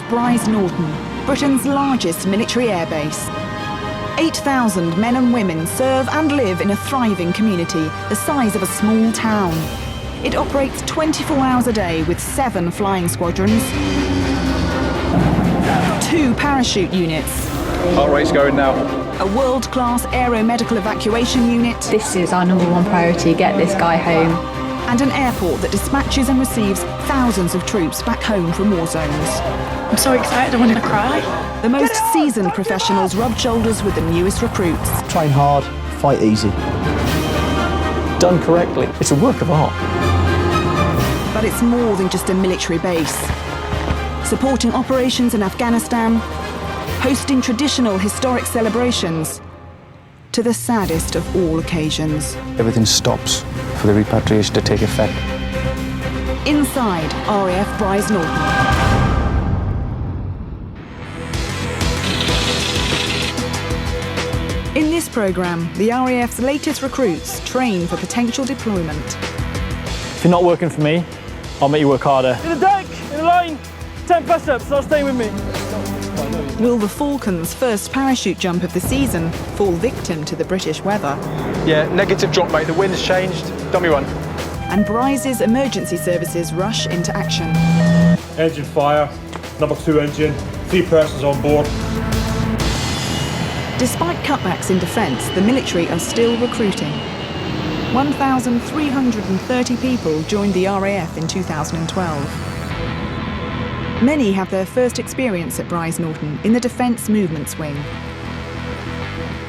Brize Norton, Britain's largest military airbase. 8,000 men and women serve and live in a thriving community the size of a small town. It operates 24 hours a day with 7 flying squadrons, 2 parachute units, Heart rate's going now. a world-class aeromedical evacuation unit, This is our #1 priority, get this guy home. and an airport that dispatches and receives thousands of troops back home from war zones. I'm so excited, I want to cry. The most seasoned professionals rub shoulders with the newest recruits. Train hard, fight easy. Done correctly, it's a work of art. But it's more than just a military base. Supporting operations in Afghanistan, hosting traditional historic celebrations, to the saddest of all occasions. Everything stops for the repatriation to take effect. Inside RAF Brize Norton. In this programme, the RAF's latest recruits train for potential deployment. If you're not working for me, I'll make you work harder. In the deck, in the line, 10 press-ups, start staying with me. Will the Falcons' first parachute jump of the season fall victim to the British weather? Yeah, negative drop, mate. The wind's changed. Dummy one. And Brize's emergency services rush into action. Engine fire, #2 engine, 3 persons on board. Despite cutbacks in defence, the military are still recruiting. 1,330 people joined the RAF in 2012. Many have their first experience at Brize Norton in the Defence Movements Wing.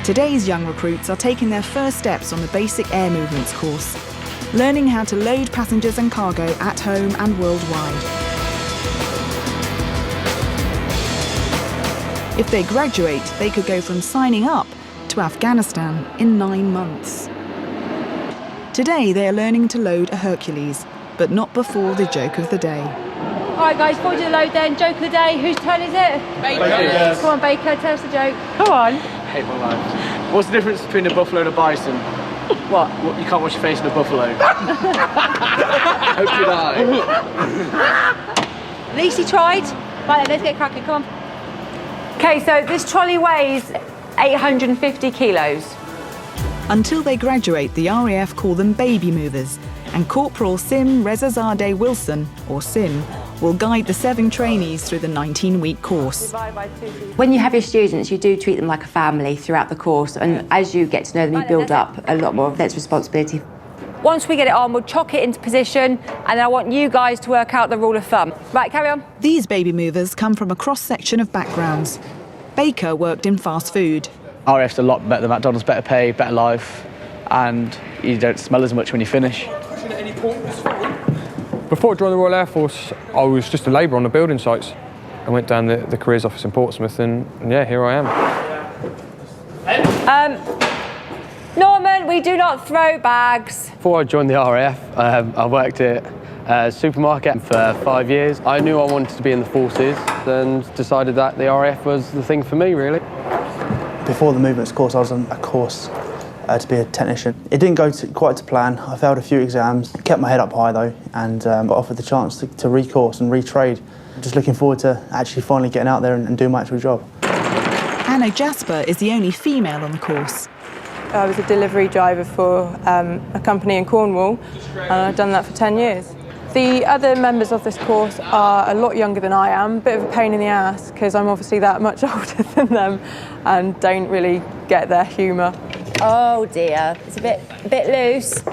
Today's young recruits are taking their first steps on the basic air movements course, learning how to load passengers and cargo at home and worldwide. If they graduate, they could go from signing up to Afghanistan in 9 months. Today, they are learning to load a Hercules, but not before the joke of the day. All right, guys, forward to the load then. Joke of the day. Whose turn is it? Baker. Come on, Baker, tell us the joke. Come on. Hate my life. What's the difference between a buffalo and a bison? What? You can't wash your face in a buffalo. Hope you die. At least he tried. Right then, let's get cracking, come on. Okay, so this trolley weighs 850 kilos. Until they graduate, the RAF call them baby movers, and Corporal Sim Rezazadeh Wilson, or Sim, will guide the 7 trainees through the 19-week course. When you have your students, you do treat them like a family throughout the course, and as you get to know them, you build up a lot more of their responsibility. Once we get it on, we'll chock it into position, and I want you guys to work out the rule of thumb. Right, carry on. These baby movers come from a cross-section of backgrounds. Baker worked in fast food. RAF's a lot better than McDonald's, better pay, better life, and you don't smell as much when you finish. Before I joined the Royal Air Force, I was just a labourer on the building sites. I went down the careers office in Portsmouth, and yeah, here I am. Norman, we do not throw bags. Before I joined the RAF, I worked at a supermarket for 5 years. I knew I wanted to be in the forces and decided that the RAF was the thing for me, really. Before the movements course, I was on a course to be a technician. It didn't go quite to plan. I failed a few exams, kept my head up high though, and got offered the chance to recourse and retrade. Just looking forward to actually finally getting out there and doing my actual job. Anna Jasper is the only female on the course. I was a delivery driver for a company in Cornwall, and I've done that for 10 years. The other members of this course are a lot younger than I am, a bit of a pain in the ass because I'm obviously that much older than them and don't really get their humour. Oh dear, it's a bit loose.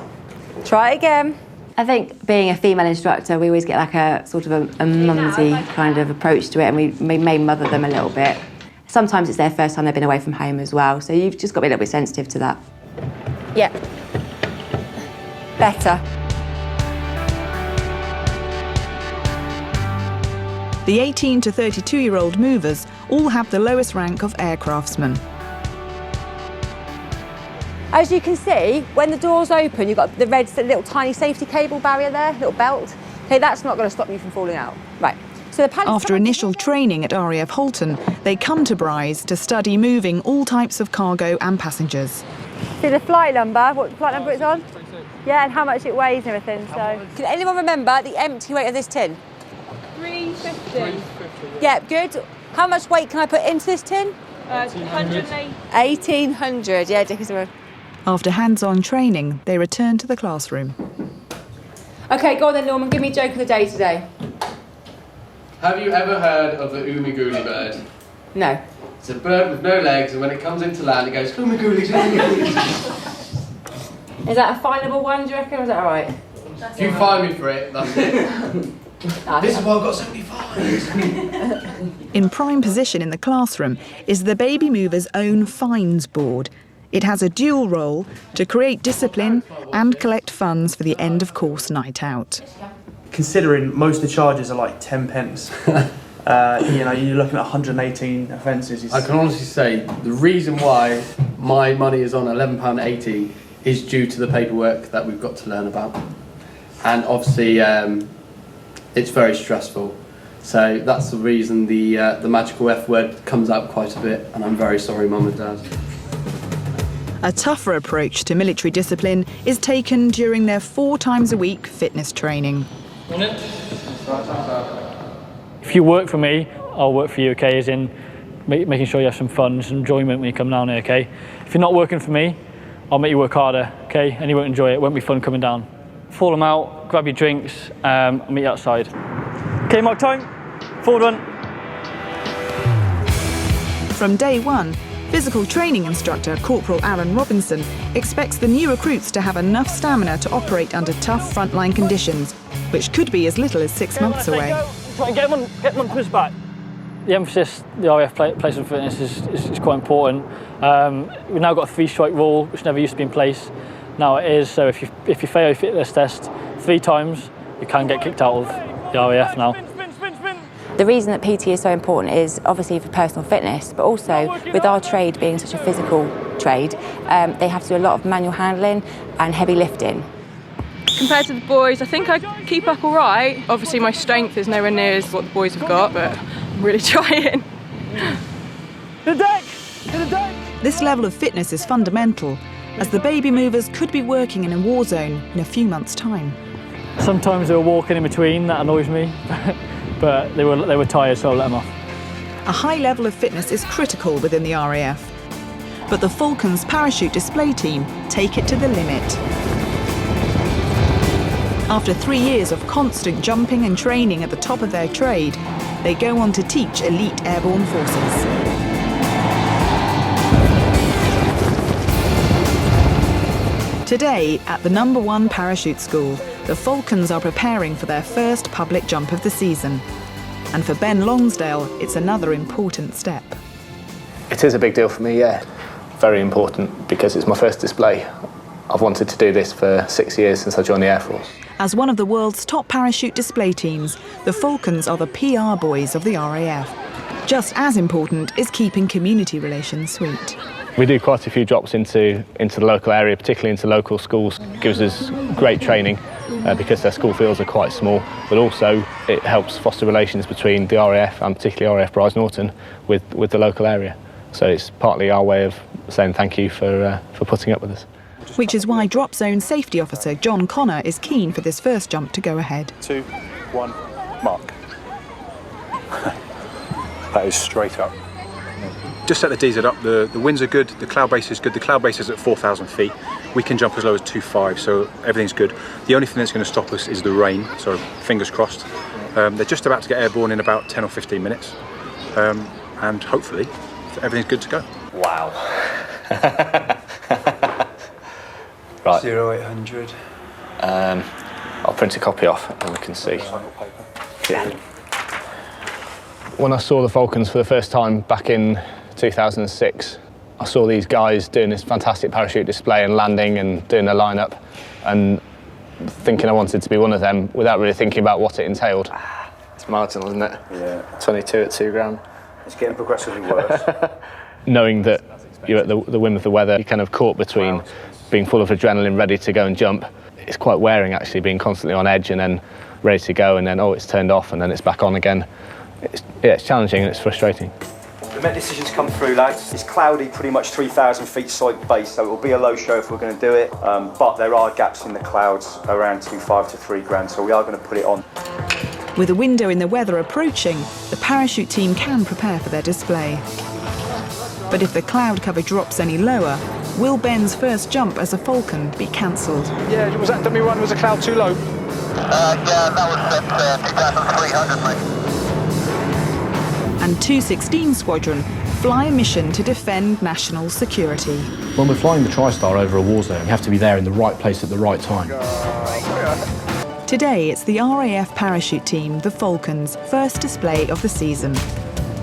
Try it again. I think being a female instructor, we always get like a sort of a mumsy kind of approach to it, and we may mother them a little bit. Sometimes it's their first time they've been away from home as well, so you've just got to be a little bit sensitive to that. Yeah. Better. The 18 to 32-year-old movers all have the lowest rank of aircraftsmen. As you can see, when the doors open, you've got the red little tiny safety cable barrier there, little belt. Okay, that's not going to stop you from falling out. Right. So the After initial training at RAF Halton, they come to Brize to study moving all types of cargo and passengers. See the flight number, what flight number it's on? Yeah, and how much it weighs and everything. So, can anyone remember the empty weight of this tin? 3 350. Yep, good. How much weight can I put into this tin? 180. 1,800, yeah, Dick is a... After hands-on training, they return to the classroom. Okay, go on then, Norman. Give me a joke of the day today. Have you ever heard of the Umiguli bird? No. It's a bird with no legs, and when it comes into land, it goes Umigulis, Umigulis. Is that a finable one, do you reckon, or is that all right? If you fine me for it, that's it. This is why I've got 75. In prime position in the classroom is the Baby Movers' own fines board. It has a dual role to create discipline and collect funds for the end of course night out. Considering most of the charges are like 10 pence, you're looking at 118 offences. I can honestly say the reason why my money is on £11.80 is due to the paperwork that we've got to learn about. And obviously it's very stressful. So that's the reason the magical F word comes out quite a bit, and I'm very sorry, Mum and Dad. A tougher approach to military discipline is taken during their 4 times a week fitness training. If you work for me, I'll work for you, okay? As in making sure you have some fun, some enjoyment when you come down here, okay? If you're not working for me, I'll make you work harder, okay? And you won't enjoy it. It won't be fun coming down. Fall them out, grab your drinks, I'll meet you outside. Okay, mark time. Forward run. From day one, physical training instructor Corporal Aaron Robinson expects the new recruits to have enough stamina to operate under tough frontline conditions, which could be as little as 6 months away. Try and get them on to his back. The emphasis the RAF place on fitness is quite important. We've now got a 3-strike rule, which never used to be in place. Now it is, so if you fail your fitness test 3 times, you can get kicked out of the RAF now. The reason that PT is so important is obviously for personal fitness, but also with our trade being such a physical trade, they have to do a lot of manual handling and heavy lifting. Compared to the boys, I think I keep up all right. Obviously my strength is nowhere near as what the boys have got, but I'm really trying. To the deck! To the deck! This level of fitness is fundamental, as the Baby Movers could be working in a war zone in a few months' time. Sometimes they were walking in between, that annoys me, but they were tired, so I let them off. A high level of fitness is critical within the RAF, but the Falcons parachute display team take it to the limit. After 3 years of constant jumping and training at the top of their trade, they go on to teach elite airborne forces. Today, at the No. 1 Parachute School, the Falcons are preparing for their first public jump of the season. And for Ben Lonsdale, it's another important step. It is a big deal for me, yeah. Very important, because it's my first display. I've wanted to do this for 6 years since I joined the Air Force. As one of the world's top parachute display teams, the Falcons are the PR boys of the RAF. Just as important is keeping community relations sweet. We do quite a few drops into the local area, particularly into local schools. It gives us great training because their school fields are quite small, but also it helps foster relations between the RAF and particularly RAF Brize Norton with the local area. So it's partly our way of saying thank you for putting up with us. Which is why Drop Zone Safety Officer John Connor is keen for this first jump to go ahead. 2, 1, mark. That is straight up. Just set the DZ up, the winds are good, the cloud base is good. The cloud base is at 4,000 feet. We can jump as low as 2.5, so everything's good. The only thing that's going to stop us is the rain, so fingers crossed. They're just about to get airborne in about 10 or 15 minutes. And hopefully, everything's good to go. Wow. Right. 0800. I'll print a copy off and we can see. Yeah. When I saw the Falcons for the first time back in 2006, I saw these guys doing this fantastic parachute display and landing and doing their lineup, and thinking I wanted to be one of them without really thinking about what it entailed. It's marginal, isn't it? Yeah. 22 at 2 grand. It's getting progressively worse. Knowing that you're at the whim of the weather, you're kind of caught between being full of adrenaline, ready to go and jump. It's quite wearing actually, being constantly on edge and then ready to go, and then it's turned off and then it's back on again. It's challenging and it's frustrating. The Met decision's come through, lads. It's cloudy, pretty much 3,000 feet side base, so it will be a low show if we're going to do it. But there are gaps in the clouds around 2.5 to 3 grand, so we are going to put it on. With a window in the weather approaching, the parachute team can prepare for their display. But if the cloud cover drops any lower, will Ben's first jump as a Falcon be cancelled? Yeah, was that dummy run? Was the cloud too low? Yeah, that was at 2,300, mate. And 216 Squadron fly a mission to defend national security. When we're flying the TriStar over a war zone, we have to be there in the right place at the right time. Today, it's the RAF parachute team, the Falcons' first display of the season.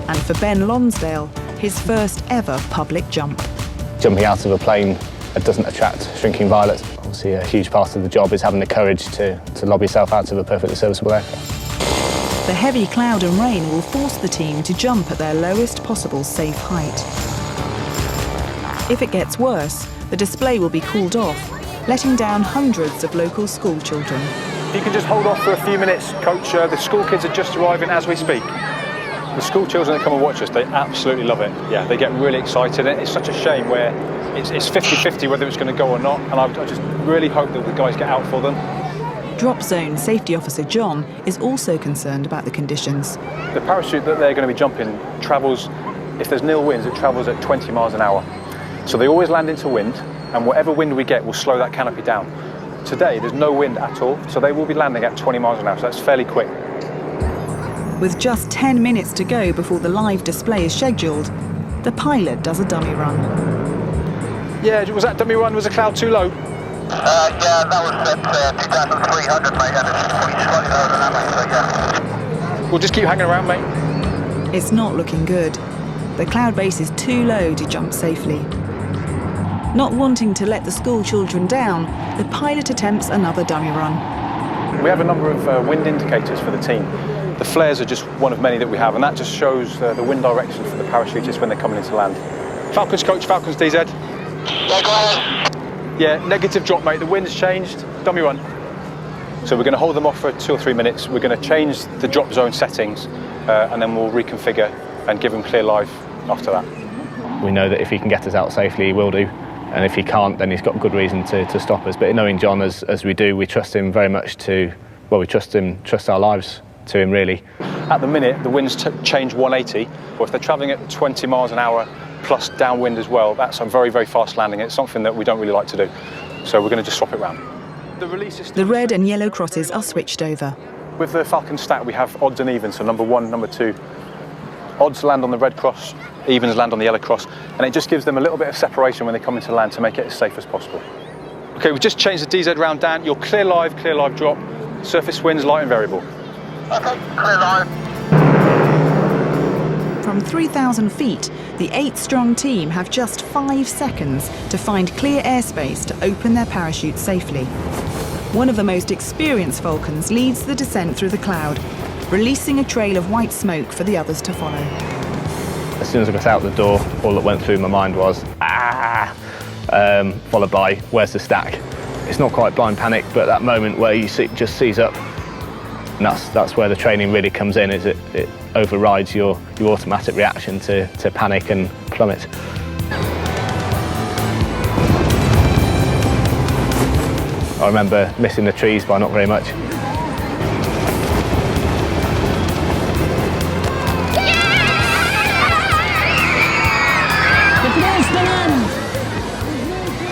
And for Ben Lonsdale, his first ever public jump. Jumping out of a plane doesn't attract shrinking violets. Obviously, a huge part of the job is having the courage to lob yourself out of a perfectly serviceable aircraft. The heavy cloud and rain will force the team to jump at their lowest possible safe height. If it gets worse, the display will be called off, letting down hundreds of local school children. If you can just hold off for a few minutes, Coach, the school kids are just arriving as we speak. The school children that come and watch us, they absolutely love it. Yeah, they get really excited. And it's such a shame where it's 50-50 whether it's going to go or not, and I just really hope that the guys get out for them. Drop Zone Safety Officer John is also concerned about the conditions. The parachute that they're going to be jumping travels, if there's nil winds, it travels at 20 miles an hour. So they always land into wind, and whatever wind we get will slow that canopy down. Today, there's no wind at all, so they will be landing at 20 miles an hour, so that's fairly quick. With just 10 minutes to go before the live display is scheduled, the pilot does a dummy run. Yeah, was that dummy run? Was the cloud too low? Yeah, that was at 2,300, mate, and it's pretty slightly lower than that, mate, so yeah. We'll just keep hanging around, mate. It's not looking good. The cloud base is too low to jump safely. Not wanting to let the school children down, the pilot attempts another dummy run. We have a number of wind indicators for the team. The flares are just one of many that we have, and that just shows the wind direction for the parachutists when they're coming into land. Falcons coach, Falcons DZ. Yeah, go ahead. Yeah, negative drop, mate. The wind's changed. Dummy run. So we're going to hold them off for 2 or 3 minutes. We're going to change the drop zone settings, and then we'll reconfigure and give them clear live after that. We know that if he can get us out safely, he will do. And if he can't, then he's got good reason to stop us. But knowing John as we do, we trust him very much we trust our lives to him, really. At the minute, the winds change 180, but if they're travelling at 20 miles an hour plus downwind as well, that's a very, very fast landing. It's something that we don't really like to do. So we're going to just swap it round. The red and yellow crosses are switched over. With the Falcon stat, we have odds and evens, so number 1, number 2. Odds land on the red cross, evens land on the yellow cross, and it just gives them a little bit of separation when they come into land to make it as safe as possible. Okay, we've just changed the DZ round down. You're clear live drop. Surface winds, light and variable. Okay, clear live. From 3,000 feet, the 8-strong team have just 5 seconds to find clear airspace to open their parachute safely. One of the most experienced Falcons leads the descent through the cloud, releasing a trail of white smoke for the others to follow. As soon as I got out the door, all that went through my mind was, followed by, where's the stack? It's not quite blind panic, but that moment where you just seize up, and that's where the training really comes in, is it overrides your automatic reaction to panic and plummet. I remember missing the trees by not very much.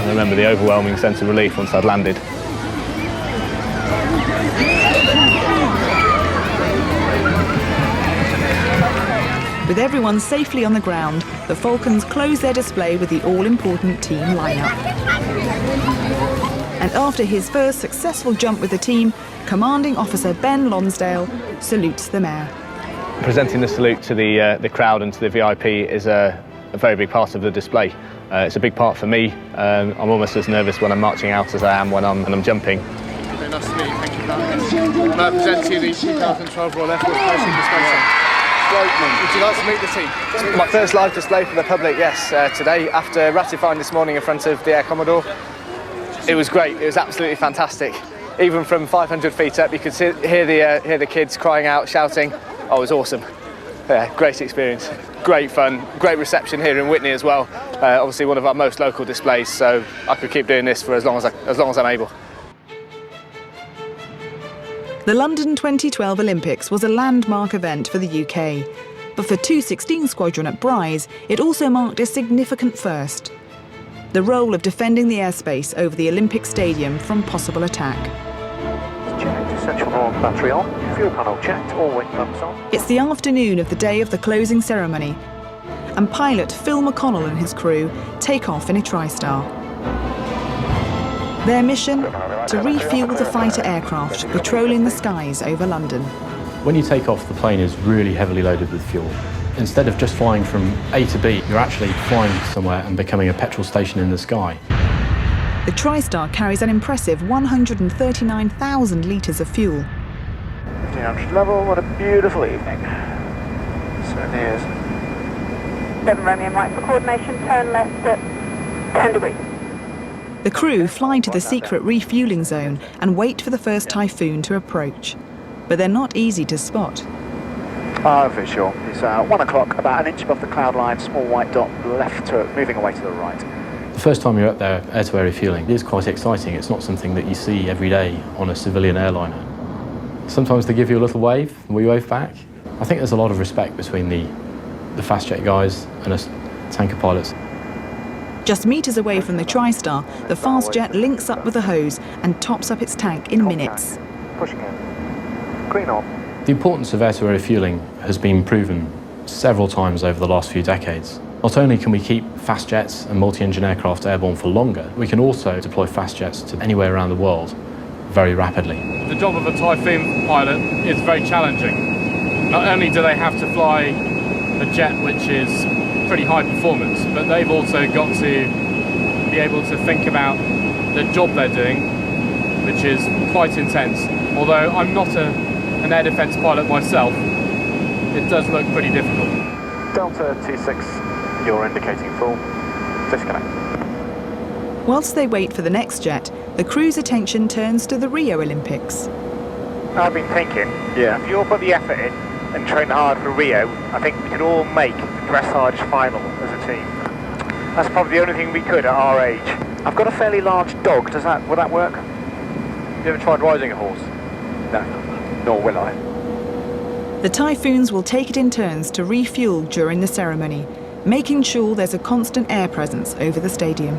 I remember the overwhelming sense of relief once I'd landed. With everyone safely on the ground, the Falcons close their display with the all-important team lineup. And after his first successful jump with the team, Commanding Officer Ben Lonsdale salutes the Mayor. Presenting the salute to the crowd and to the VIP is a very big part of the display. It's a big part for me. I'm almost as nervous when I'm marching out as I am when I'm jumping. Very nice to meet you, thank you very much. I present to you the 2012 Royal Air Force Parachute Display. Would you like to meet the team? My first live display for the public, yes, today, after ratifying this morning in front of the Air Commodore. It was great, it was absolutely fantastic. Even from 500 feet up, you could hear the kids crying out, shouting. Oh, it was awesome. Yeah, great experience, great fun, great reception here in Witney as well. Obviously one of our most local displays, so I could keep doing this for as long as I'm able. The London 2012 Olympics was a landmark event for the UK, but for 216 Squadron at Brize, it also marked a significant first: the role of defending the airspace over the Olympic Stadium from possible attack. Checked, central horn battery on, fuel panel checked, all wind pumps on. It's the afternoon of the day of the closing ceremony, and pilot Phil McConnell and his crew take off in a TriStar. Their mission? To refuel the fighter aircraft patrolling the skies over London. When you take off, the plane is really heavily loaded with fuel. Instead of just flying from A to B, you're actually flying somewhere and becoming a petrol station in the sky. The TriStar carries an impressive 139,000 litres of fuel. 1500 level, what a beautiful evening. Certainly is. 7 Romeo Mike for coordination, turn left at 10 degrees. The crew fly to the secret refuelling zone and wait for the first typhoon to approach. But they're not easy to spot. Visual. It's 1 o'clock, about an inch above the cloud line, small white dot left to moving away to the right. The first time you're up there, air-to-air refuelling, it is quite exciting. It's not something that you see every day on a civilian airliner. Sometimes they give you a little wave, and we wave back. I think there's a lot of respect between the fast jet guys and us tanker pilots. Just metres away from the TriStar, the fast jet links up with the hose and tops up its tank in minutes. Pushing in. Green on. The importance of air-to-air refuelling has been proven several times over the last few decades. Not only can we keep fast jets and multi-engine aircraft airborne for longer, we can also deploy fast jets to anywhere around the world very rapidly. The job of a Typhoon pilot is very challenging. Not only do they have to fly a jet which is pretty high performance, but they've also got to be able to think about the job they're doing, which is quite intense. Although I'm not an air defence pilot myself, it does look pretty difficult. Delta 26, you're indicating full. Disconnect. Whilst they wait for the next jet, the crew's attention turns to the Rio Olympics. I've been thinking, if you all put the effort in and train hard for Rio, I think we could all make the dressage final as a team. That's probably the only thing we could at our age. I've got a fairly large dog, would that work? You ever tried riding a horse? No, nor will I. The Typhoons will take it in turns to refuel during the ceremony, making sure there's a constant air presence over the stadium.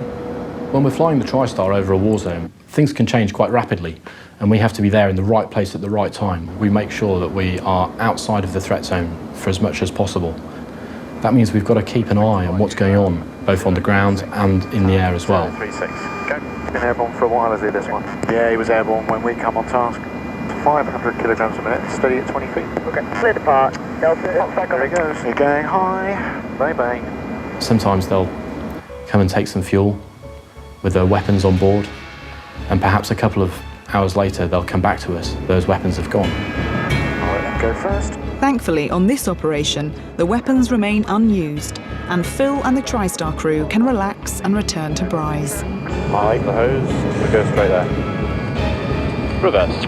When we're flying the TriStar over a war zone, things can change quite rapidly, and we have to be there in the right place at the right time. We make sure that we are outside of the threat zone for as much as possible. That means we've got to keep an eye on what's going on, both on the ground and in the air as well. 36, go. He's been airborne for a while, has he, this one? Yeah, he was airborne when we come on task. 500 kilograms a minute, steady at 20 feet. Okay, clear depart. Delta, there he goes. You're going high. Bye bye. Sometimes they'll come and take some fuel with their weapons on board, and perhaps a couple of hours later they'll come back to us. Those weapons have gone. All right, then go first. Thankfully, on this operation, the weapons remain unused, and Phil and the TriStar crew can relax and return to Brize. I like the hose. We go straight there. Reverse.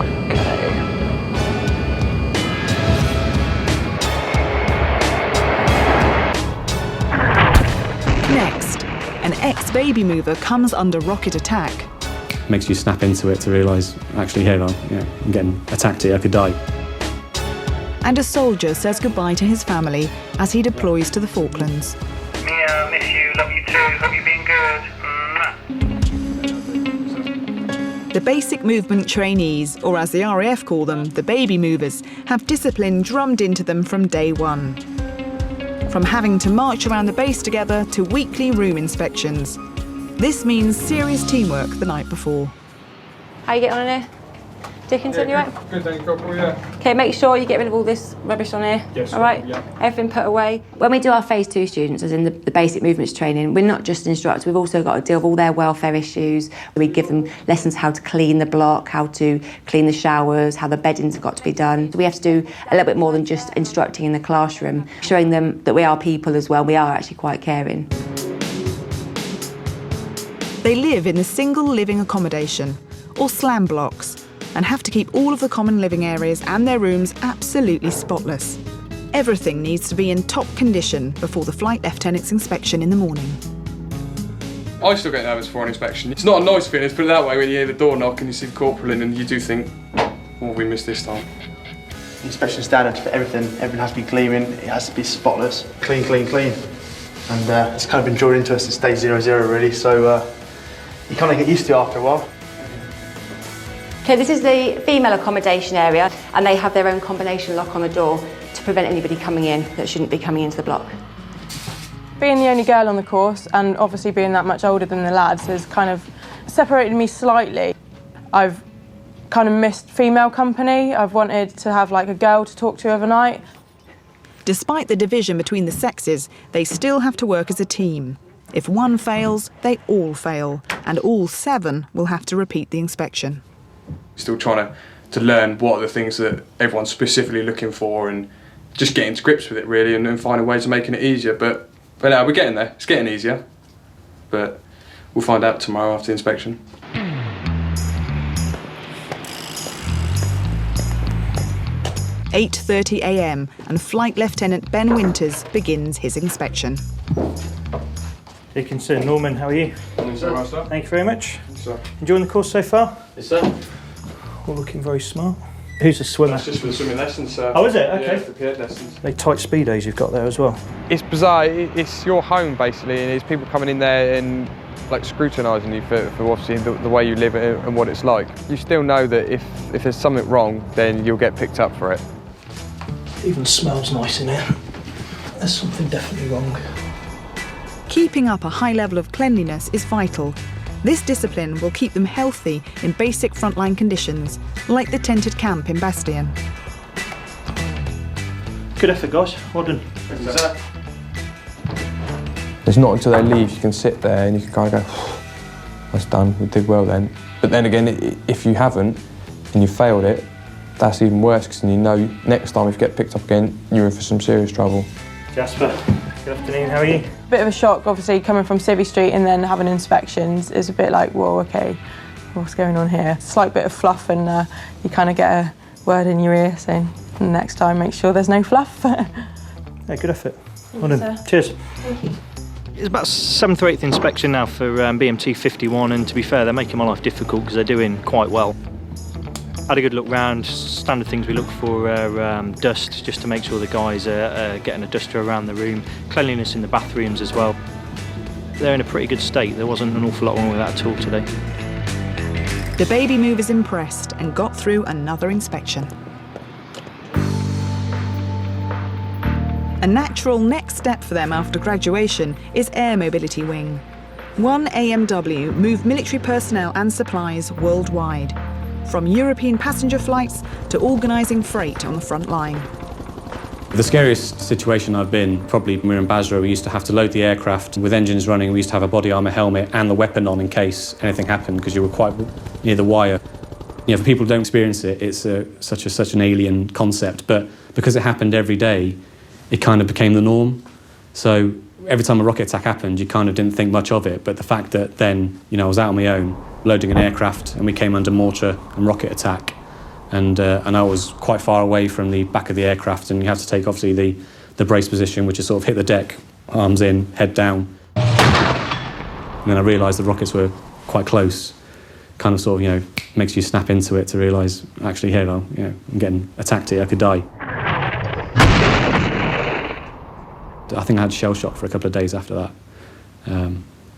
Next, an ex-baby mover comes under rocket attack. Makes you snap into it to realise, actually, here I'm getting attacked here, I could die. And a soldier says goodbye to his family as he deploys to the Falklands. Mia, miss you, love you too, hope you're being good. The basic movement trainees, or as the RAF call them, the baby movers, have discipline drummed into them from day one. From having to march around the base together to weekly room inspections. This means serious teamwork the night before. How you getting on in here? Dickinson, you right? Good, thank you, Corporal, yeah. Okay, make sure you get rid of all this rubbish on here. Yes, all right? yeah. Everything put away. When we do our phase 2 students, as in the basic movements training, we're not just instructors, we've also got to deal with all their welfare issues. We give them lessons how to clean the block, how to clean the showers, how the beddings have got to be done. So we have to do a little bit more than just instructing in the classroom, showing them that we are people as well, we are actually quite caring. They live in the single living accommodation, or slam blocks, and have to keep all of the common living areas and their rooms absolutely spotless. Everything needs to be in top condition before the flight lieutenant's inspection in the morning. I still get nervous for an inspection. It's not a nice feeling, let's put it that way, when you hear the door knock and you see the corporal in and you do think, What have we missed this time? Inspection standards for everything. Everything has to be gleaming, it has to be spotless. Clean, clean, clean. And it's kind of been drilled into us since day 00 really, so you kind of get used to it after a while. Okay, this is the female accommodation area, and they have their own combination lock on the door to prevent anybody coming in that shouldn't be coming into the block. Being the only girl on the course, and obviously being that much older than the lads, has kind of separated me slightly. I've kind of missed female company. I've wanted to have like a girl to talk to overnight. Despite the division between the sexes, they still have to work as a team. If one fails, they all fail, and all 7 will have to repeat the inspection. Still trying to learn what are the things that everyone's specifically looking for and just getting to grips with it really and finding ways of making it easier. But now we're getting there. It's getting easier. But we'll find out tomorrow after the inspection. "8:30 a.m. and Flight Lieutenant Ben Winters begins his inspection. Deacon Sir Norman, how are you? Morning, sir. Master. Thank you very much. Yes, sir. Enjoying the course so far? Yes, sir. All looking very smart. Who's the swimmer? That's just for the swimming lessons, sir. Oh, is it? Okay. Yeah, for the PA lessons. They tight speedos you've got there as well. It's bizarre. It's your home basically, and it's people coming in there and like scrutinising you for obviously the way you live and what it's like. You still know that if there's something wrong, then you'll get picked up for it. Even smells nice in here. There's something definitely wrong. Keeping up a high level of cleanliness is vital. This discipline will keep them healthy in basic frontline conditions, like the tented camp in Bastion. Good effort, guys. Well done. It's not until they leave you can sit there and you can kind of go, that's done, we did well then. But then again, if you haven't and you failed it, that's even worse because you know next time if you get picked up again, you're in for some serious trouble. Jasper, good afternoon, how are you? Bit of a shock, obviously, coming from Civvy Street and then having inspections is a bit like, whoa, okay, what's going on here? Slight bit of fluff and you kind of get a word in your ear saying, next time make sure there's no fluff. Yeah, good effort. Well done. Cheers. It's about 7th or 8th inspection now for BMT 51, and to be fair, they're making my life difficult because they're doing quite well. Had a good look round. Standard things we look for are dust, just to make sure the guys are getting a duster around the room. Cleanliness in the bathrooms as well. They're in a pretty good state. There wasn't an awful lot wrong with that at all today. The baby movers impressed and got through another inspection. A natural next step for them after graduation is Air Mobility Wing. One AMW moved military personnel and supplies worldwide, from European passenger flights to organising freight on the front line. The scariest situation I've been, probably when we were in Basra, we used to have to load the aircraft with engines running. We used to have a body armour helmet and the weapon on in case anything happened, because you were quite near the wire. You know, for people who don't experience it, it's such an alien concept, but because it happened every day, it kind of became the norm. So every time a rocket attack happened, you kind of didn't think much of it, but the fact that then, you know, I was out on my own, loading an aircraft, and we came under mortar and rocket attack, and I was quite far away from the back of the aircraft, and you had to take obviously the brace position, which is sort of hit the deck, arms in, head down. And then I realised the rockets were quite close. Kind of sort of, you know, makes you snap into it to realise, actually, here, I'm getting attacked here, I could die. I think I had shell shock for a couple of days after that.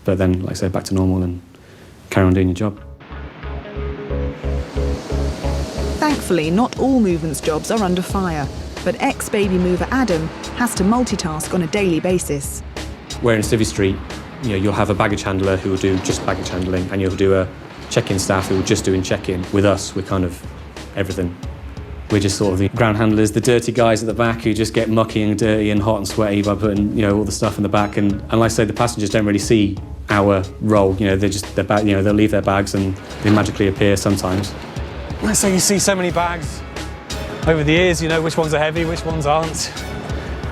But then, like I said, back to normal and carry on doing your job. Thankfully, not all movements jobs are under fire, but ex-baby mover Adam has to multitask on a daily basis. Where in Civvy Street, you know, you'll have a baggage handler who will do just baggage handling, and you'll do a check-in staff who will just doing check-in. With us, we're kind of everything. We're just sort of the ground handlers, the dirty guys at the back who just get mucky and dirty and hot and sweaty by putting, you know, all the stuff in the back. And like I say, the passengers don't really see our role. You know, they'll leave their bags and they magically appear sometimes. So you see so many bags over the years, you know which ones are heavy, which ones aren't,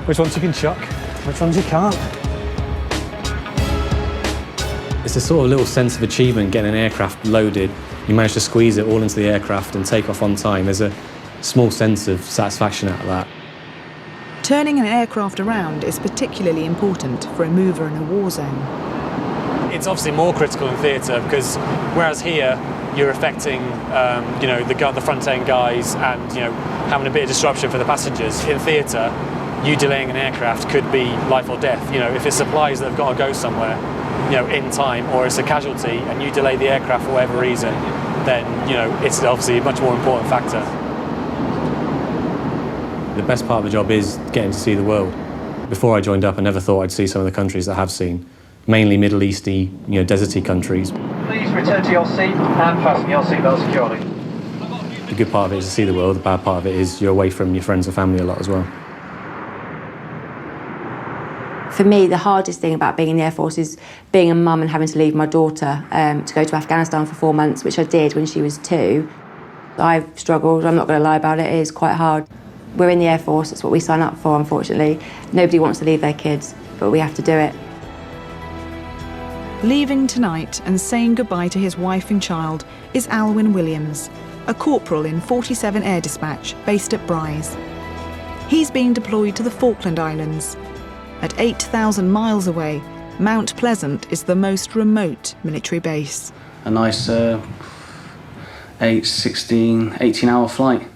which ones you can chuck, which ones you can't. It's a sort of little sense of achievement getting an aircraft loaded. You manage to squeeze it all into the aircraft and take off on time. There's a small sense of satisfaction out of that. Turning an aircraft around is particularly important for a mover in a war zone. It's obviously more critical in theatre because whereas here you're affecting, the front end guys and, having a bit of disruption for the passengers. In theatre, you delaying an aircraft could be life or death. If it's supplies that have got to go somewhere, in time, or it's a casualty and you delay the aircraft for whatever reason, then, it's obviously a much more important factor. The best part of the job is getting to see the world. Before I joined up, I never thought I'd see some of the countries that I have seen, mainly Middle Easty, deserty countries. Please return to your seat and fasten your seatbelt securely. The good part of it is to see the world, the bad part of it is you're away from your friends and family a lot as well. For me, the hardest thing about being in the Air Force is being a mum and having to leave my daughter to go to Afghanistan for 4 months, which I did when she was 2. I've struggled, I'm not going to lie about it, it is quite hard. We're in the Air Force, it's what we sign up for, unfortunately. Nobody wants to leave their kids, but we have to do it. Leaving tonight and saying goodbye to his wife and child is Alwyn Williams, a corporal in 47 Air Dispatch based at Brize. He's being deployed to the Falkland Islands. At 8,000 miles away, Mount Pleasant is the most remote military base. A nice 18-hour flight.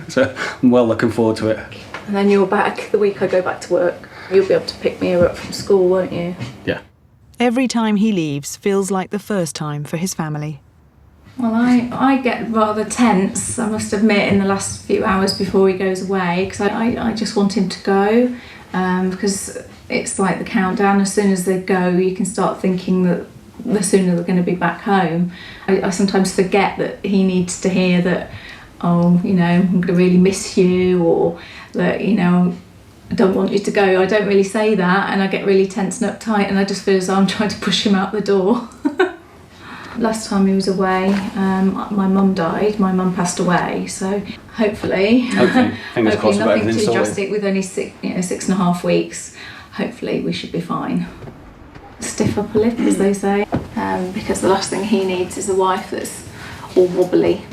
So I'm well looking forward to it. And then you're back the week I go back to work. You'll be able to pick me up from school, won't you? Yeah. Every time he leaves feels like the first time for his family. Well, I get rather tense, I must admit, in the last few hours before he goes away, because I just want him to go, because it's like the countdown. As soon as they go, you can start thinking that the sooner they're going to be back home. I sometimes forget that he needs to hear that, I'm going to really miss you, or that, I don't want you to go. I don't really say that, and I get really tense and uptight, and I just feel as though I'm trying to push him out the door. Last time he was away, my mum died. My mum passed away, so hopefully fingers crossed, nothing too drastic. With only 6.5 weeks, hopefully we should be fine. Stiff upper lip, as they say, because the last thing he needs is a wife that's all wobbly.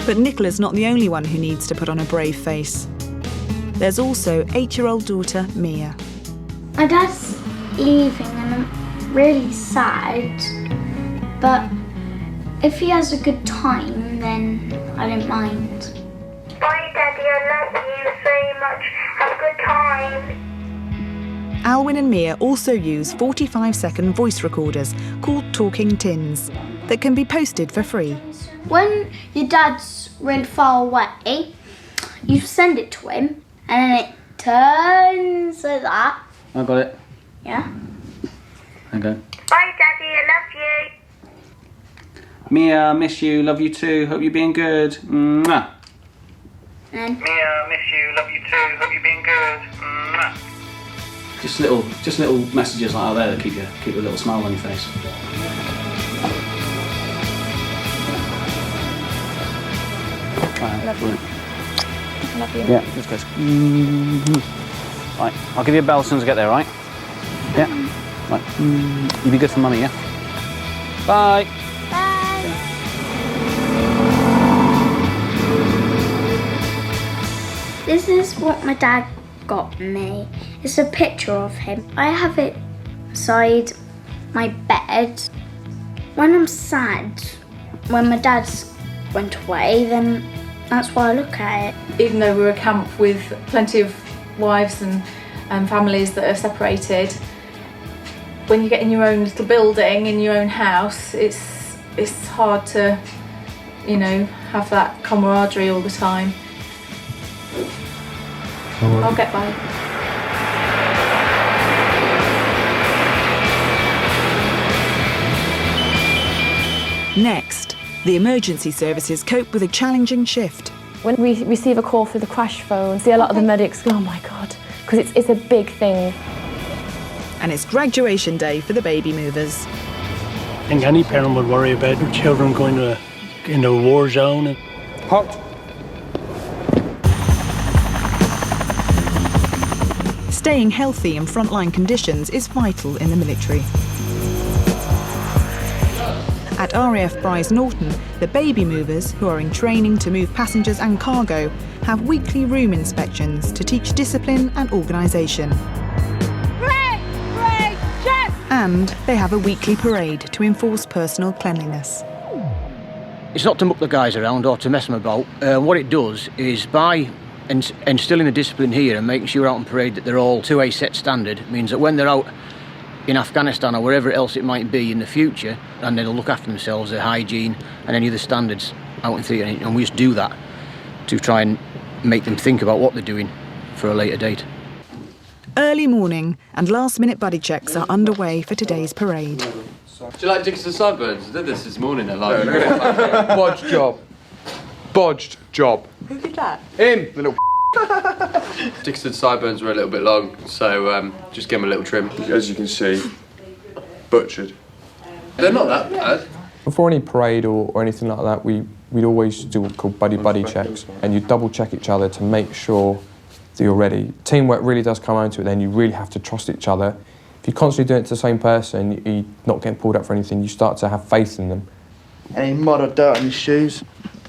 But Nicola's not the only one who needs to put on a brave face. There's also 8-year-old daughter Mia. My dad's leaving and I'm really sad, but if he has a good time, then I don't mind. Bye, Daddy, I love you so much. Have a good time. Alwyn and Mia also use 45-second voice recorders called talking tins that can be posted for free. When your dad's really far away, you send it to him and then it turns like that. I got it. Yeah? Okay. Bye, Daddy, I love you. Mia, miss you, love you too, hope you're being good. Mwah. And Mia, miss you, love you too, hope you're being good. Mwah. Just little messages like that that keep a little smile on your face. love you. Love you. Yeah, just goes. Right, I'll give you a bell as soon as I get there, right? Yeah. Right. You be good for Mummy, yeah? Bye. Bye. This is what my dad got me. It's a picture of him. I have it beside my bed. When I'm sad, when my dad's went away, then that's why I look at it. Even though we're a camp with plenty of wives and families that are separated, when you get in your own little building, in your own house, it's hard to, have that camaraderie all the time. I'll get by. Next, the emergency services cope with a challenging shift. When we receive a call through the crash phone, see a lot of the medics go, oh my God, because it's a big thing. And it's graduation day for the baby movers. I think any parent would worry about their children going in a war zone. Halt. Staying healthy in frontline conditions is vital in the military. At RAF Brize Norton, the baby movers, who are in training to move passengers and cargo, have weekly room inspections to teach discipline and organisation. And they have a weekly parade to enforce personal cleanliness. It's not to muck the guys around or to mess them about. What it does is, by instilling the discipline here and making sure out on parade that they're all to a set standard, means that when they're out in Afghanistan or wherever else it might be in the future, and they'll look after themselves, their hygiene and any other standards out in theatre. And we just do that to try and make them think about what they're doing for a later date. Early morning and last-minute buddy checks are underway for today's parade. Do you like Dickinson sideburns? I did this morning. I like Look at it. Bodged job. Bodged job. Who did that? Him, the little Dickinson sideburns were a little bit long, so just give them a little trim. As you can see, butchered. They're not that bad. Before any parade or anything like that, we'd always do what's called buddy checks, and you double check each other to make sure that you're ready. Teamwork really does come down to it then. You really have to trust each other. If you're constantly doing it to the same person, you're not getting pulled up for anything, you start to have faith in them. Any mud or dirt on your shoes.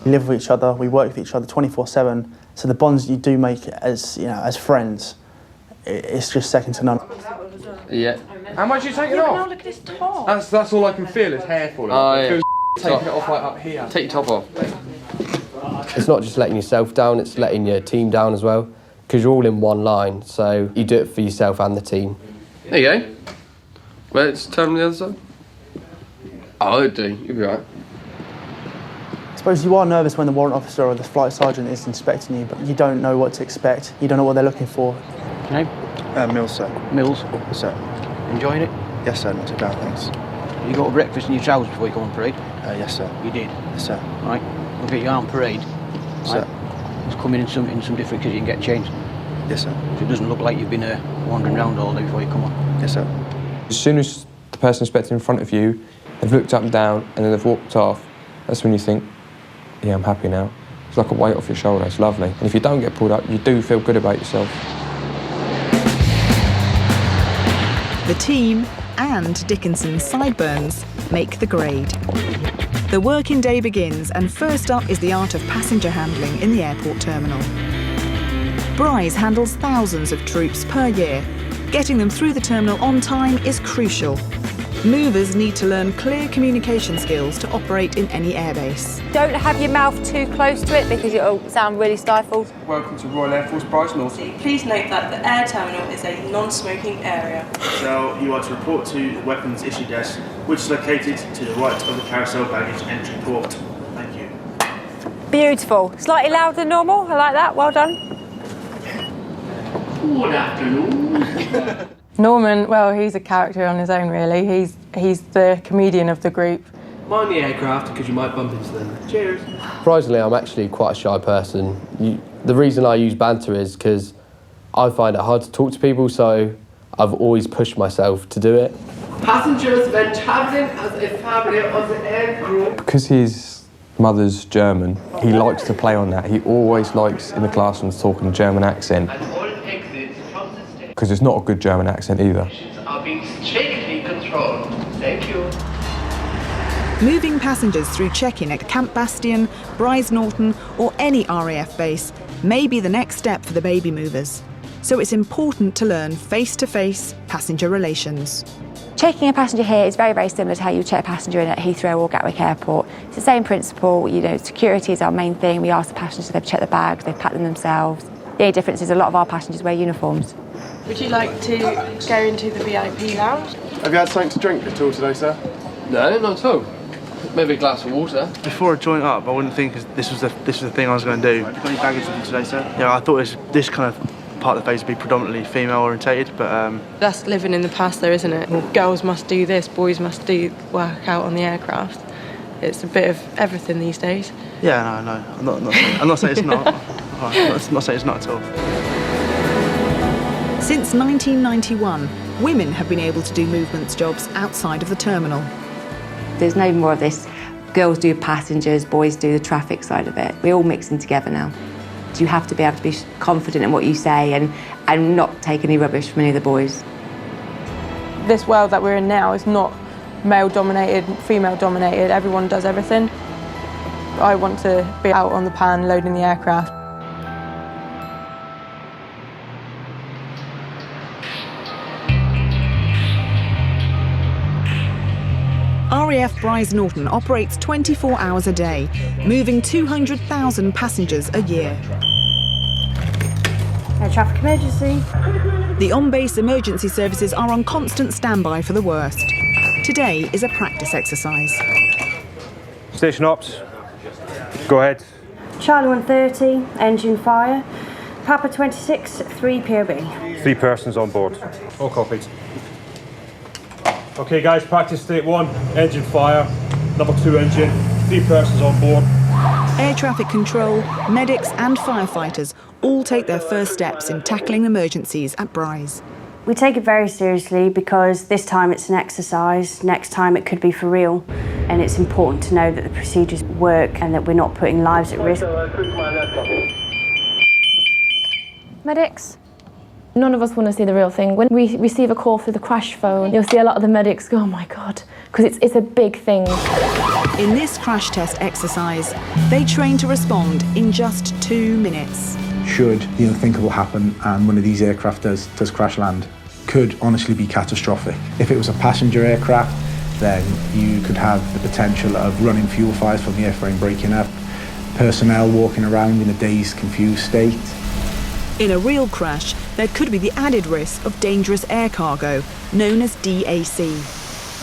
We live with each other, we work with each other 24/7, so the bonds you do make as, as friends, it's just second to none. Yeah. How much are you taking off? Look at his top. That's all I can feel is hair falling off. It feels taking it off like up here. Take your top off. It's not just letting yourself down, it's letting your team down as well, because you're all in one line, so you do it for yourself and the team. There you go. Well, let's turn on the other side. Oh, it'll do. You'll be right. I suppose you are nervous when the warrant officer or the flight sergeant is inspecting you, but you don't know what to expect. You don't know what they're looking for. Name? Mills, sir. Mills? Sir. Enjoying it? Yes, sir. Not too bad, thanks. You got a breakfast in your trousers before you go on parade? Yes, sir. You did? Yes, sir. Right. We'll get you out on parade. Sir. Right. Just come in some different kit, you can get changed. Yes, sir. So it doesn't look like you've been wandering around all day before you come on. Yes, sir. As soon as the person inspecting in front of you, they've looked up and down and then they've walked off, that's when you think, yeah, I'm happy now. It's like a weight off your shoulder, it's lovely. And if you don't get pulled up, you do feel good about yourself. The team and Dickinson's sideburns make the grade. The working day begins, and first up is the art of passenger handling in the airport terminal. Brize handles thousands of troops per year. Getting them through the terminal on time is crucial. Movers need to learn clear communication skills to operate in any airbase. Don't have your mouth too close to it because it'll sound really stifled. Welcome to Royal Air Force Brize Norton. Please note that the air terminal is a non-smoking area. So you are to report to the weapons issue desk, which is located to the right of the carousel baggage entry port. Thank you. Beautiful. Slightly louder than normal. I like that. Well done. Good afternoon. Norman, well, he's a character on his own, really. He's the comedian of the group. Mind the aircraft because you might bump into them. Cheers. Surprisingly, I'm actually quite a shy person. The reason I use banter is because I find it hard to talk to people, so I've always pushed myself to do it. Passengers when travelling as a family of the air crew. Because his mother's German, he likes to play on that. He always likes, in the classroom, to talk in a German accent. Because it's not a good German accent either. Are being strictly controlled. Thank you. Moving passengers through check-in at Camp Bastion, Brize Norton or any RAF base may be the next step for the baby movers. So it's important to learn face-to-face passenger relations. Checking a passenger here is very, very similar to how you check a passenger in at Heathrow or Gatwick Airport. It's the same principle. Security is our main thing. We ask the passengers if they've checked the bags, they've packed them themselves. The only difference is a lot of our passengers wear uniforms. Would you like to go into the VIP lounge? Have you had something to drink at all today, sir? No, not at all. Maybe a glass of water. Before I joined up, I wouldn't think this was the thing I was going to do. Have you got any baggage with you today, sir? Yeah, I thought this kind of part of the base would be predominantly female orientated, but That's living in the past, though, isn't it? Well, girls must do this, boys must work out on the aircraft. It's a bit of everything these days. yeah, no, I'm not saying it's not. I'm not saying it's not at all. Since 1991, women have been able to do movements jobs outside of the terminal. There's no more of this, girls do passengers, boys do the traffic side of it. We're all mixing together now. You have to be able to be confident in what you say and not take any rubbish from any of the boys. This world that we're in now is not male-dominated, female-dominated. Everyone does everything. I want to be out on the pan, loading the aircraft. RAF Brize Norton operates 24 hours a day, moving 200,000 passengers a year. Air traffic emergency. The on-base emergency services are on constant standby for the worst. Today is a practice exercise. Station ops. Go ahead. Charlie 130, engine fire. Papa 26, 3 POB. 3 persons on board. All copied. Okay guys, practice state 1, engine fire. Number 2 engine, 3 persons on board. Air traffic control, medics and firefighters all take their first steps in tackling emergencies at Brize. We take it very seriously because this time it's an exercise, next time it could be for real. And it's important to know that the procedures work and that we're not putting lives at risk. Medics. None of us want to see the real thing. When we receive a call through the crash phone, you'll see a lot of the medics go, oh my God, because it's a big thing. In this crash test exercise, they train to respond in just 2 minutes. Should the unthinkable happen and one of these aircraft does crash land, could honestly be catastrophic. If it was a passenger aircraft, then you could have the potential of running fuel fires from the airframe breaking up, personnel walking around in a dazed, confused state. In a real crash, there could be the added risk of dangerous air cargo, known as DAC.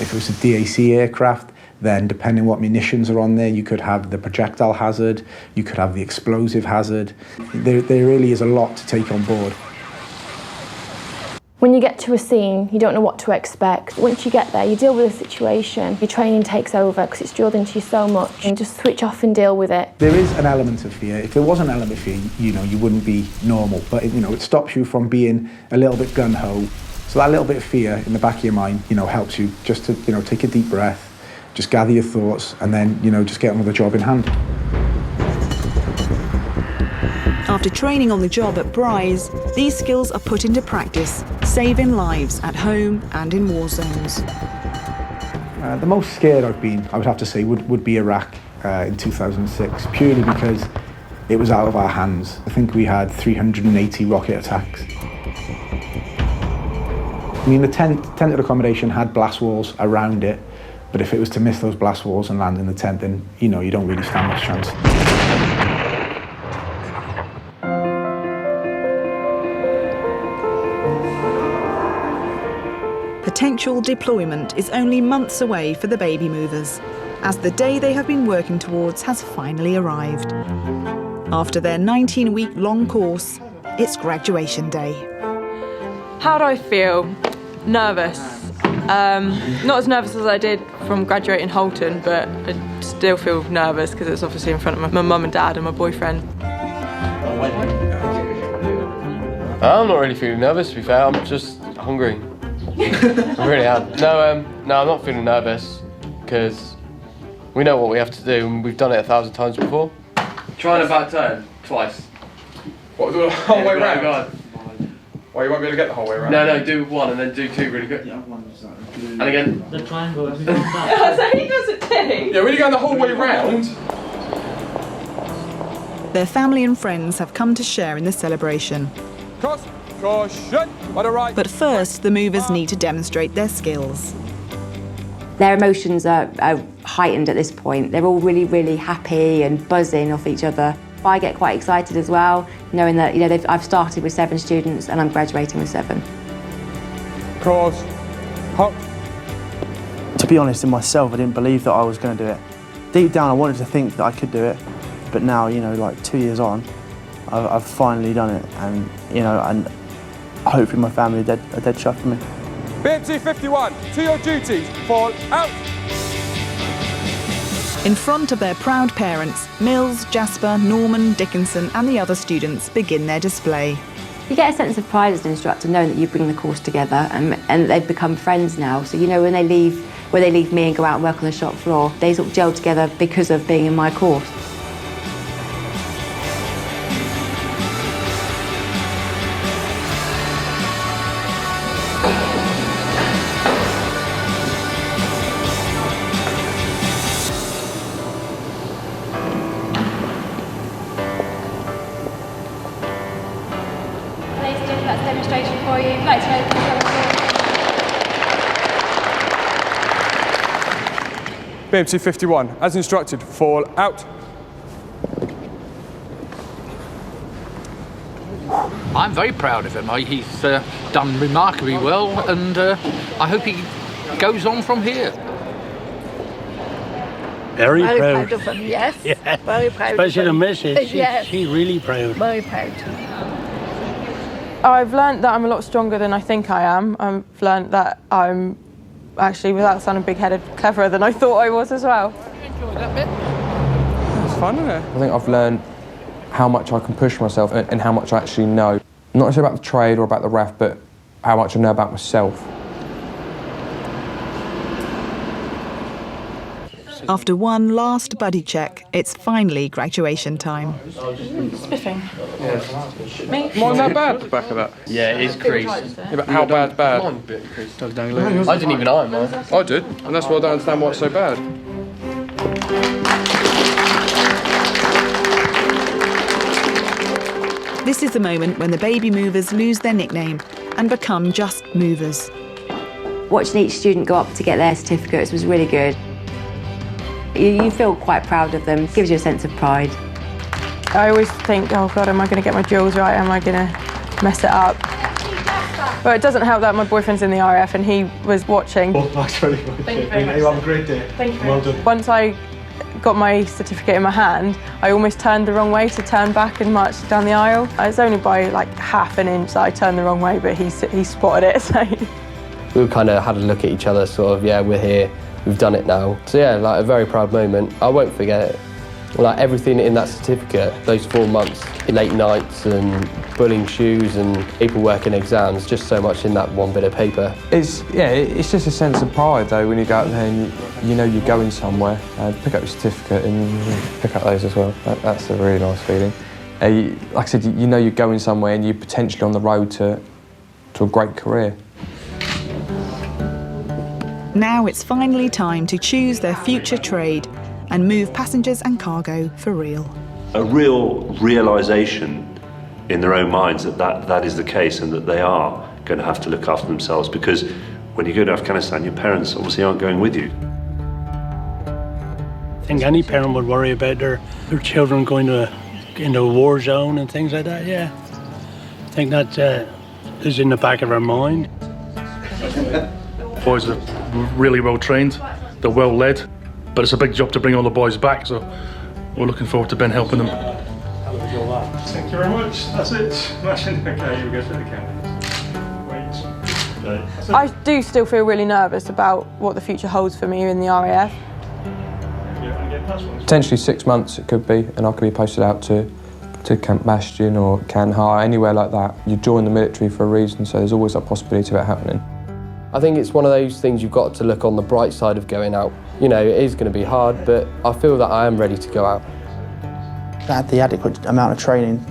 If it was a DAC aircraft, then depending what munitions are on there, you could have the projectile hazard, you could have the explosive hazard. There really is a lot to take on board. When you get to a scene, you don't know what to expect. Once you get there, you deal with the situation. Your training takes over because it's drilled into you so much. And just switch off and deal with it. There is an element of fear. If there was an element of fear, you wouldn't be normal. But it stops you from being a little bit gung-ho. So that little bit of fear in the back of your mind, helps you just to, take a deep breath, just gather your thoughts, and then, just get on with the job in hand. After training on the job at Brize, these skills are put into practice, saving lives at home and in war zones. The most scared I've been, I would have to say, would be Iraq in 2006, purely because it was out of our hands. I think we had 380 rocket attacks. I mean, the tented accommodation had blast walls around it, but if it was to miss those blast walls and land in the tent, then, you don't really stand much chance. Potential deployment is only months away for the baby movers, as the day they have been working towards has finally arrived. After their 19-week long course, it's graduation day. How do I feel? Nervous. Not as nervous as I did from graduating Holton, but I still feel nervous because it's obviously in front of my mum and dad and my boyfriend. I'm not really feeling nervous, to be fair. I'm just hungry. I really am. No, I'm not feeling nervous because we know what we have to do and we've done it 1,000 times before. Trying a back turn twice. What, do the whole way round? God. Well, you won't be able to get the whole way round. No, do 1 and then do 2 really good. And again. The triangle. So he does it too. Yeah, when you go the whole way round. Their family and friends have come to share in the celebration. But first, the movers need to demonstrate their skills. Their emotions are heightened at this point. They're all really, really happy and buzzing off each other. I get quite excited as well, knowing that I've started with 7 students and I'm graduating with 7. Cross. Hop. To be honest, in myself, I didn't believe that I was going to do it. Deep down, I wanted to think that I could do it, but now, like 2 years on, I've finally done it, and and hopefully my family are dead chuffed for me. BMT 51, to your duties, fall out. In front of their proud parents, Mills, Jasper, Norman, Dickinson and the other students begin their display. You get a sense of pride as an instructor knowing that you bring the course together and they've become friends now. So when they leave me and go out and work on the shop floor, they sort of gel together because of being in my course. That's a demonstration for you. Like to BM251, as instructed, fall out. I'm very proud of him. He's done remarkably well, and I hope he goes on from here. Very proud. of him, yes. Yeah. Very proud. Especially the missus. Yes. She's really proud. Very proud. I've learnt that I'm a lot stronger than I think I am. I've learnt that I'm actually, without sounding big-headed, cleverer than I thought I was as well. Enjoy that bit. It's fun, isn't it? I think I've learned how much I can push myself and how much I actually know. Not necessarily about the trade or about the RAF, but how much I know about myself. After one last buddy check, it's finally graduation time. Spiffing. Me? Mine's that bad, the back of that. Yeah, it is creased. Yeah, but how bad's bad? Mine's a bit creased. I didn't even iron mine. I did, and that's why I don't understand why it's so bad. This is the moment when the baby movers lose their nickname and become just movers. Watching each student go up to get their certificates was really good. You feel quite proud of them, gives you a sense of pride. I always think, oh God, am I going to get my drills right? Am I going to mess it up? But it doesn't help that my boyfriend's in the RAF and he was watching. Oh, that's very good. Thank you very much. You have a great day. Thank you. Well done. Once I got my certificate in my hand, I almost turned the wrong way to turn back and march down the aisle. It's only by like half an inch that I turned the wrong way, but he spotted it. So. We kind of had a look at each other, sort of, yeah, we're here, we've done it now. So yeah, like a very proud moment. I won't forget it. Like everything in that certificate, those 4 months, late nights and pulling shoes and paperwork and exams, just so much in that one bit of paper. It's just a sense of pride though when you go out there and you know you're going somewhere. Pick up your certificate and pick up those as well. That's a really nice feeling. Like I said, you know you're going somewhere and you're potentially on the road to a great career. Now it's finally time to choose their future trade and move passengers and cargo for real. A real realisation in their own minds that is the case and that they are going to have to look after themselves, because when you go to Afghanistan, your parents obviously aren't going with you. I think any parent would worry about their children going into a war zone and things like that, yeah. I think that is in the back of our mind. Boys are really well trained, they're well led, but it's a big job to bring all the boys back, so we're looking forward to Ben helping them. Thank you very much, that's it. Smashing. Okay, here we go for the camera. I do still feel really nervous about what the future holds for me in the RAF. Potentially 6 months it could be, and I could be posted out to Camp Bastion or Kandahar, anywhere like that. You join the military for a reason, so there's always that possibility of it happening. I think it's one of those things you've got to look on the bright side of going out. You know, it is going to be hard, but I feel that I am ready to go out. At the adequate amount of training,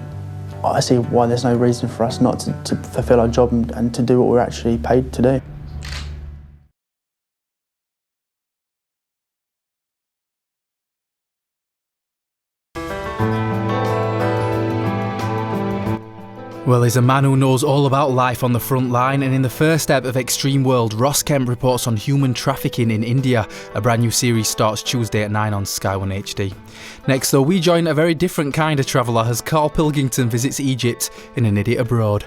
I see why there's no reason for us not to fulfil our job and to do what we're actually paid to do. Well, he's a man who knows all about life on the front line, and in the first step of Extreme World, Ross Kemp reports on human trafficking in India. A brand new series starts Tuesday at 9 on Sky One HD. Next though, we join a very different kind of traveller as Carl Pilkington visits Egypt in An Idiot Abroad.